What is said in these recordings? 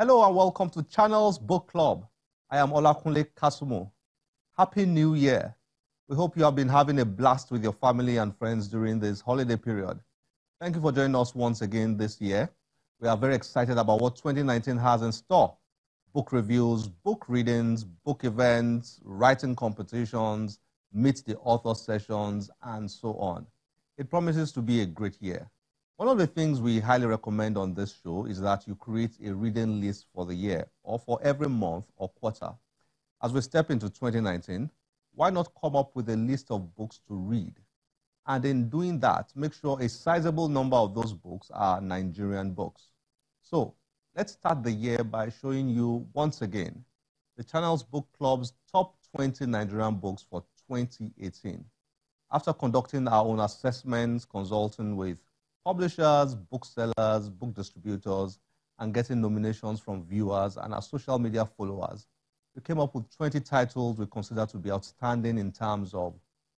Hello and welcome to Channel's Book Club. I am Olakunle Kasumo. Happy New Year. We hope you have been having a blast with your family and friends during this holiday period. Thank you for joining us once again this year. We are very excited about what 2019 has in store. Book reviews, book readings, book events, writing competitions, meet the author sessions, and so on. It promises to be a great year. One of the things we highly recommend on this show is that you create a reading list for the year or for every month or quarter. As we step into 2019, why not come up with a list of books to read? And in doing that, make sure a sizable number of those books are Nigerian books. So let's start the year by showing you once again the Channel's Book Club's top 20 Nigerian books for 2018. After conducting our own assessments, consulting with publishers, booksellers, book distributors, and getting nominations from viewers and our social media followers, we came up with 20 titles we consider to be outstanding in terms of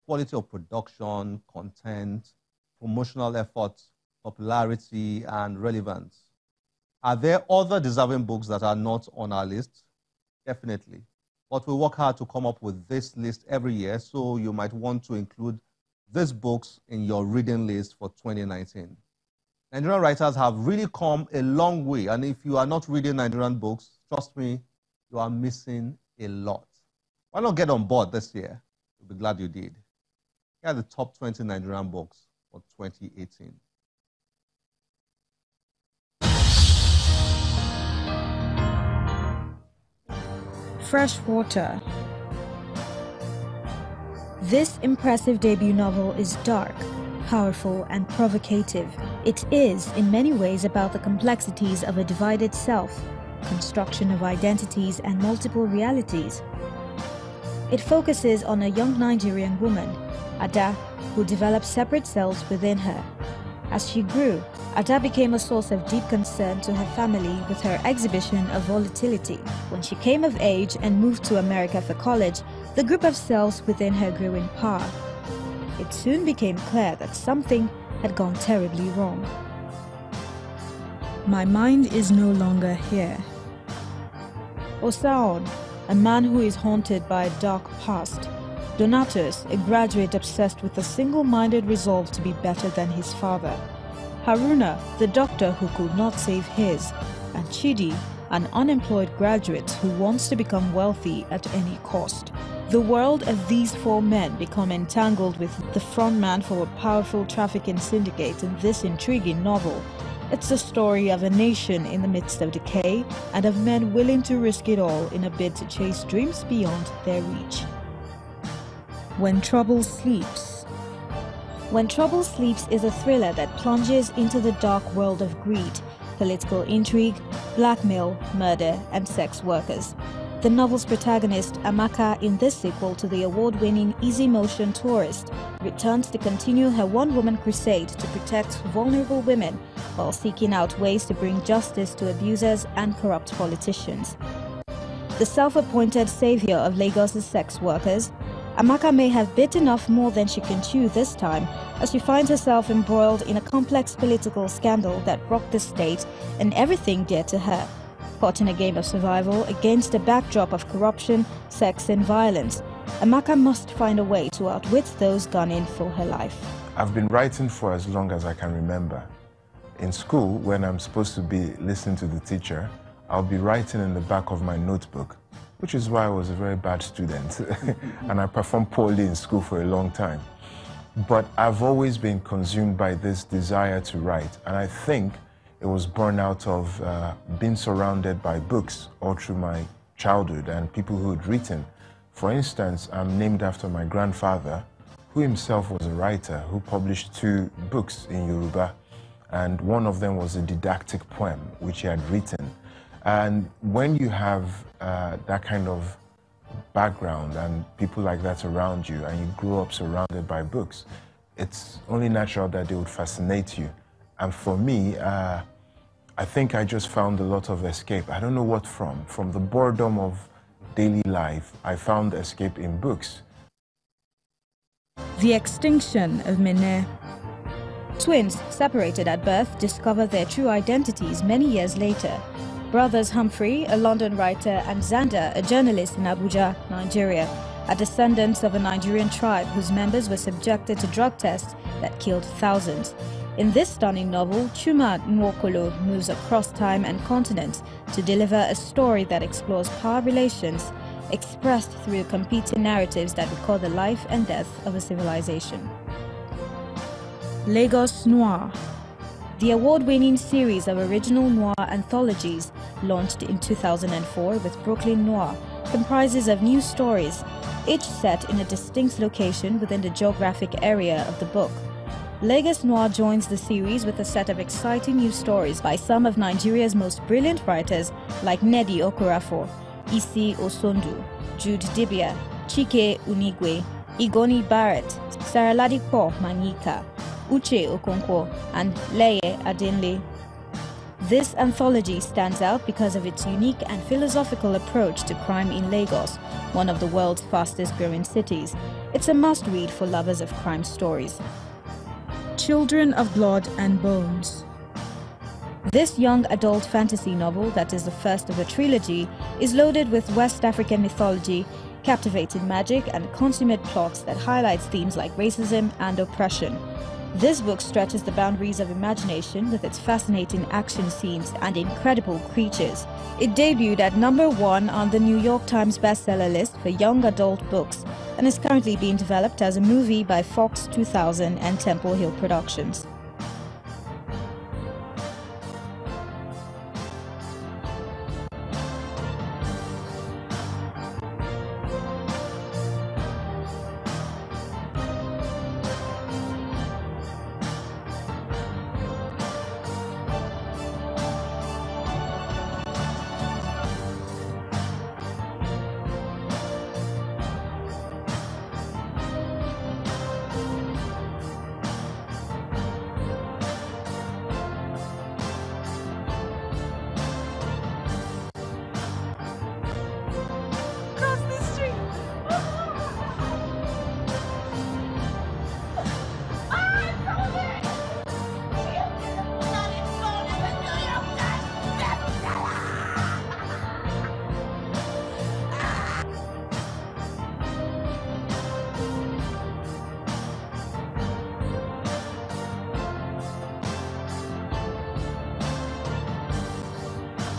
quality of production, content, promotional efforts, popularity, and relevance. Are there other deserving books that are not on our list? Definitely. But we work hard to come up with this list every year, so you might want to include these books in your reading list for 2019. Nigerian writers have really come a long way, and if you are not reading Nigerian books, trust me, you are missing a lot. Why not get on board this year? You'll be glad you did. Here are the top 20 Nigerian books for 2018. Freshwater. This impressive debut novel is dark, powerful, and provocative. It is, in many ways, about the complexities of a divided self, construction of identities, and multiple realities. It focuses on a young Nigerian woman, Ada, who develops separate selves within her. As she grew, Ada became a source of deep concern to her family with her exhibition of volatility. When she came of age and moved to America for college, the group of selves within her grew in power. It soon became clear that something had gone terribly wrong. My mind is no longer here. Osaon, a man who is haunted by a dark past. Donatus, a graduate obsessed with a single-minded resolve to be better than his father. Haruna, the doctor who could not save his. And Chidi, an unemployed graduate who wants to become wealthy at any cost. The world of these four men become entangled with the frontman for a powerful trafficking syndicate in this intriguing novel. It's the story of a nation in the midst of decay and of men willing to risk it all in a bid to chase dreams beyond their reach. When Trouble Sleeps. When Trouble Sleeps is a thriller that plunges into the dark world of greed, political intrigue, blackmail, murder, and sex workers. The novel's protagonist, Amaka, in this sequel to the award-winning Easy Motion Tourist, returns to continue her one-woman crusade to protect vulnerable women while seeking out ways to bring justice to abusers and corrupt politicians. The self-appointed savior of Lagos's sex workers, Amaka may have bitten off more than she can chew this time, as she finds herself embroiled in a complex political scandal that rocked the state and everything dear to her. Caught in a game of survival against a backdrop of corruption, sex, and violence, Amaka must find a way to outwit those gunning for her life. I've been writing for as long as I can remember. In school, when I'm supposed to be listening to the teacher, I'll be writing in the back of my notebook, which is why I was a very bad student and I performed poorly in school for a long time. But I've always been consumed by this desire to write, and I think it was born out of being surrounded by books all through my childhood and people who had written. For instance, I'm named after my grandfather, who himself was a writer who published 2 books in Yoruba, and one of them was a didactic poem which he had written. And when you have that kind of background and people like that around you, and you grow up surrounded by books, it's only natural that they would fascinate you. And for me, I think I just found a lot of escape. I don't know what from. From the boredom of daily life, I found escape in books. The Extinction of Mene. Twins, separated at birth, discover their true identities many years later. Brothers Humphrey, a London writer, and Xander, a journalist in Abuja, Nigeria, are descendants of a Nigerian tribe whose members were subjected to drug tests that killed thousands. In this stunning novel, Chuma Nwokolo moves across time and continents to deliver a story that explores power relations expressed through competing narratives that record the life and death of a civilization. Lagos Noir. The award-winning series of original noir anthologies, launched in 2004 with Brooklyn Noir, comprises of new stories, each set in a distinct location within the geographic area of the book. Lagos Noir joins the series with a set of exciting new stories by some of Nigeria's most brilliant writers like Nnedi Okorafor, Isi Osondu, Jude Dibia, Chike Unigwe, Igoni Barrett, Saraladipo Manyika, Uche Okonkwo, and Leye Adenle. This anthology stands out because of its unique and philosophical approach to crime in Lagos, one of the world's fastest-growing cities. It's a must-read for lovers of crime stories. Children of Blood and Bones. This young adult fantasy novel, that is the first of a trilogy, is loaded with West African mythology, captivating magic, and consummate plots that highlights themes like racism and oppression. This book stretches the boundaries of imagination with its fascinating action scenes and incredible creatures. It debuted at #1 on the New York Times bestseller list for young adult books and is currently being developed as a movie by Fox 2000 and Temple Hill Productions.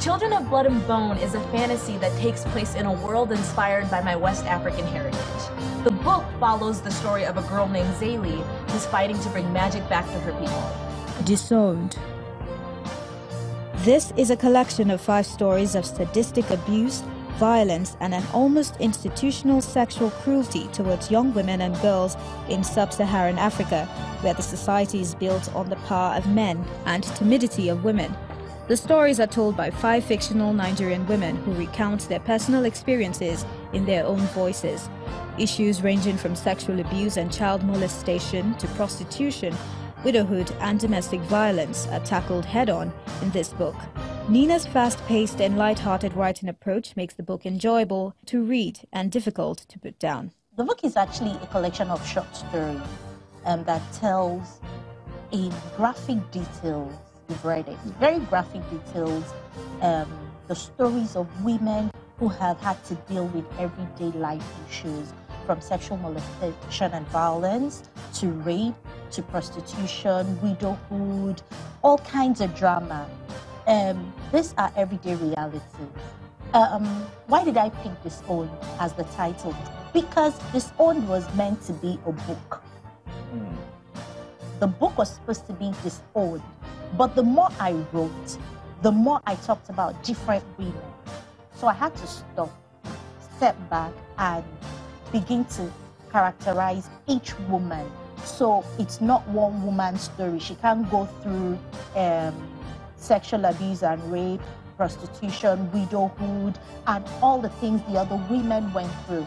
Children of Blood and Bone is a fantasy that takes place in a world inspired by my West African heritage. The book follows the story of a girl named Zaylee who's fighting to bring magic back to her people. Disowned. This is a collection of 5 stories of sadistic abuse, violence, and an almost institutional sexual cruelty towards young women and girls in sub-Saharan Africa, where the society is built on the power of men and timidity of women. The stories are told by 5 fictional Nigerian women who recount their personal experiences in their own voices. Issues ranging from sexual abuse and child molestation to prostitution, widowhood, and domestic violence are tackled head-on in this book. Nina's fast-paced and light-hearted writing approach makes the book enjoyable to read and difficult to put down. The book is actually a collection of short stories that tells in graphic details. You've read it. Very graphic details, the stories of women who have had to deal with everyday life issues, from sexual molestation and violence, to rape, to prostitution, widowhood, all kinds of drama. These are everyday realities. Why did I pick Disowned as the title? Because Disowned was meant to be a book. The book was supposed to be disowned. But the more I wrote, the more I talked about different women. So I had to step back, and begin to characterize each woman. So it's not one woman's story. She can't go through sexual abuse and rape, prostitution, widowhood, and all the things the other women went through.